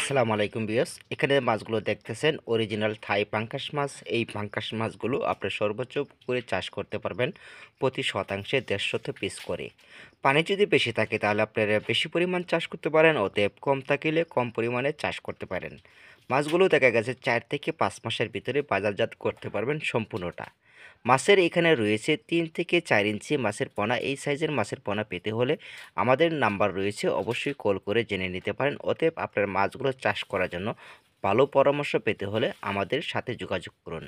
আসসালামু আলাইকুম বিয়স, এখানে মাছগুলো দেখতেছেন অরিজিনাল থাই পাঙ্কাশ মাছ। এই পাঙ্কাশ মাছগুলো আপনি সর্বোচ্চ পুকুরে চাষ করতে পারবেন প্রতি শতাংশে 150 পিস করে। পানি যদি বেশি থাকে তাহলে আপনারা বেশি পরিমাণ চাষ করতে পারেন, অতএব কম থাকলে কম পরিমাণে চাষ করতে পারেন। মাছগুলো দেখা গেছে 4 থেকে 5 মাসের ভিতরে বাজারজাত করতে পারবেন সম্পূর্ণটা। মাছের এখানে রয়েছে 3 থেকে 4 ইঞ্চি মাছের পোনা। এই সাইজের মাছের পোনা পেতে হলে আমাদের নাম্বার রয়েছে, অবশ্যই কল করে জেনে নিতে পারেন। অতএব আপনার মাছগুলো চাষ করার জন্য ভালো পরামর্শ পেতে হলে আমাদের সাথে যোগাযোগ করুন।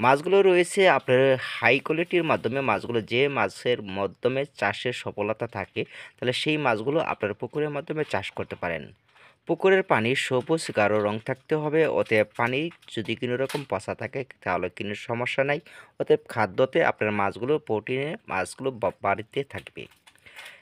মাছগুলো রয়েছে আপনার হাই কোয়ালিটির মাধ্যমে, মাছগুলো যে মাছের মাধ্যমে চাষের সফলতা থাকে তাহলে সেই মাছগুলো আপনার পুকুরের মাধ্যমে চাষ করতে পারেন। পুকুরের পানি সবুজ গাঢ় রং থাকতে হবে, অতএব পানি যদি কোনো রকম পচা থাকে তাহলে কোনো সমস্যা নাই। অতএব খাদ্যতে আপনার মাছগুলো প্রোটিনে মাছগুলো বাড়িতে থাকবে।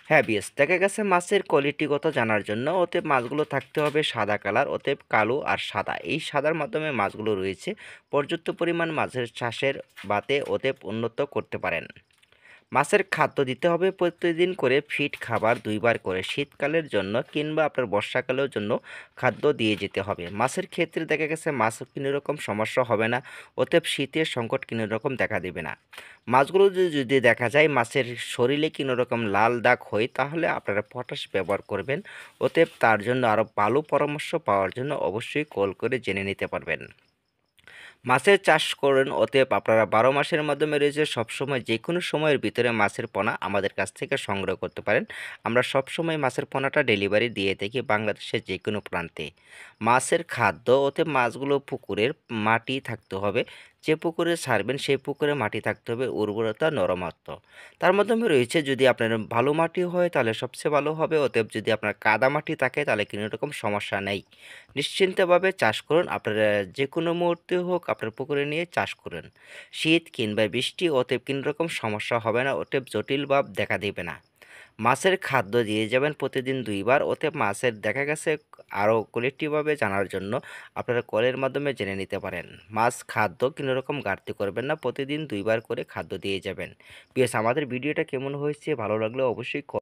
হ্যাঁ বিএস, দেখা গেছে মাছের কোয়ালিটিগত জানার জন্য অতএব মাছগুলো থাকতে হবে সাদা কালার, অতএব কালো আর সাদা এই সাদার মাধ্যমে মাছগুলো রয়েছে পর্যাপ্ত পরিমাণ মাছের চাষের বাতে অতএব উন্নত করতে পারেন। মাছের খাদ্য দিতে হবে প্রতিদিন করে ফিড খাবার 2 বার করে, শীতকালের জন্য কিংবা আপনার বর্ষাকালের জন্য খাদ্য দিয়ে যেতে হবে। মাছের ক্ষেত্রে দেখা গেছে মাছ কোনো রকম সমস্যা হবে না, অতএব শীতের সংকট কোনো রকম দেখা দেবে না। মাছগুলো যদি দেখা যায় মাছের শরীরে কোনো রকম লাল দাগ হয় তাহলে আপনারা পটাশ ব্যবহার করবেন। অতএব তার জন্য আরও ভালো পরামর্শ পাওয়ার জন্য অবশ্যই কল করে জেনে নিতে পারবেন। মাছের চাষ করেন, অতএব আপনারা 12 মাসের মাধ্যমে রয়েছে সবসময় যে কোনো সময়ের ভিতরে মাছের পোনা আমাদের কাছ থেকে সংগ্রহ করতে পারেন। আমরা সবসময় মাছের পোনাটা ডেলিভারি দিয়ে থাকি বাংলাদেশের যে কোনো প্রান্তে। মাছের খাদ্য, অতএব মাছগুলো পুকুরের মাটি থাকতে হবে, যে পুকুরে ছাড়বেন সেই পুকুরে মাটি থাকতে হবে উর্বরতা নরমাত্র। তার মাধ্যমে রয়েছে যদি আপনার ভালো মাটি হয় তাহলে সবচেয়ে ভালো হবে, অতএব যদি আপনার কাদা মাটি থাকে তাহলে কোনো রকম সমস্যা নেই। নিশ্চিন্তভাবে চাষ করুন, আপনারা যে কোনো মুহূর্তে হোক আপনার পুকুরে নিয়ে চাষ করুন। শীত কিংবা বৃষ্টি অতএব কোনো রকম সমস্যা হবে না, অতএব জটিল ভাব দেখা দেবে না। মাছের খাদ্য দিয়ে যাবেন প্রতিদিন 2 বার, অতএব মাছের দেখা গেছে আরও কোয়ালিটিভাবে জানার জন্য আপনারা কলের মাধ্যমে জেনে নিতে পারেন। মাছ খাদ্য কোনো রকম ঘাটতি করবেন না, প্রতিদিন 2 বার করে খাদ্য দিয়ে যাবেন। প্লিজ আমাদের ভিডিওটা কেমন হয়েছে, ভালো লাগলে অবশ্যই